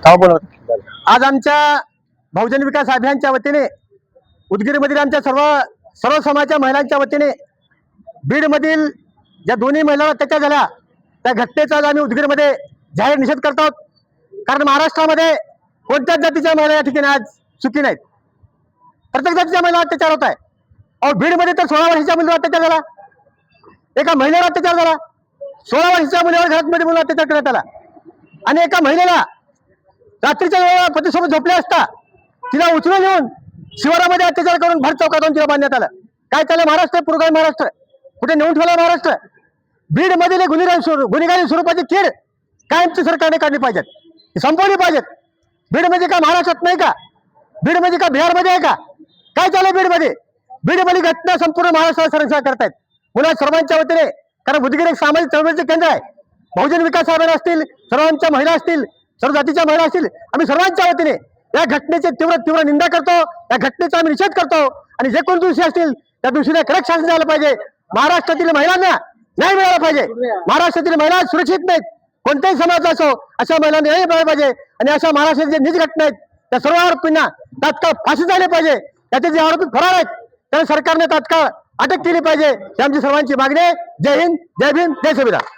आज आमच्या बहुजन विकास अभियानच्या वतीने उदगीरमधील आमच्या सर्व समाजाच्या महिलांच्या वतीने बीडमधील ज्या दोन्ही महिला अत्याचार झाल्या त्या घटनेचा आज आम्ही उदगीरमध्ये जाहीर निषेध करतो। कारण महाराष्ट्रामध्ये कोणत्याच जातीच्या महिला या ठिकाणी आज सुखी नाहीत। प्रत्येक जातीच्या महिला अत्याचार होत आहे। और बीडमध्ये तर 16 वर्षाच्या मुलीवर अत्याचार झाला, एका महिलेवर अत्याचार झाला, 16 वर्षाच्या मुलीवर घरामध्ये मुलं अत्याचार करण्यात आला आणि एका महिलेला रात्रीच्या वेळेला पतीसोबत झोपले असता तिला उचलून घेऊन शिवारामध्ये अत्याचार करून भर चौकातून तिला बांधण्यात आलं। काय चाललं महाराष्ट्र? पुरोगामी महाराष्ट्र कुठे नेऊन ठेवला महाराष्ट्र? बीडमधील गुन्हेगारी स्वरूपाची कीड कायमची सरकारने काढली पाहिजेत, संपवली पाहिजेत। बीड म्हणजे का महाराष्ट्रात नाही का? बीड म्हणजे का बिहारमध्ये आहे का? काय चाललंय बीडमध्ये? बीडमधली घटना संपूर्ण महाराष्ट्राला संरक्षण करतायत पुन्हा सर्वांच्या वतीने। कारण उदगीर एक सामाजिक चळवळीचे केंद्र आहे। बहुजन विकास अभियान असतील, सर्वांच्या महिला असतील, सर्व जातीच्या महिला असतील, आम्ही सर्वांच्या वतीने या घटनेची तीव्र निंदा करतो। या घटनेचा आम्ही निषेध करतो आणि जे कोण दोषी असतील त्या दोषीला कडक शासन झालं पाहिजे। महाराष्ट्रातील महिलांना न्याय मिळाला पाहिजे। महाराष्ट्रातील महिला सुरक्षित नाहीत, कोणत्याही समाजाचा असो, अशा महिलांना न्याय मिळाला पाहिजे आणि अशा महाराष्ट्रातील जे नीच घटना आहेत त्या सर्व आरोपींना तात्काळ फाशी झाली पाहिजे। त्याचे जे आरोपी फरार आहेत त्यांना सरकारने तात्काळ अटक केली पाहिजे ही आमची सर्वांची मागणी आहे। जय हिंद, जय भीम, जय संविधान।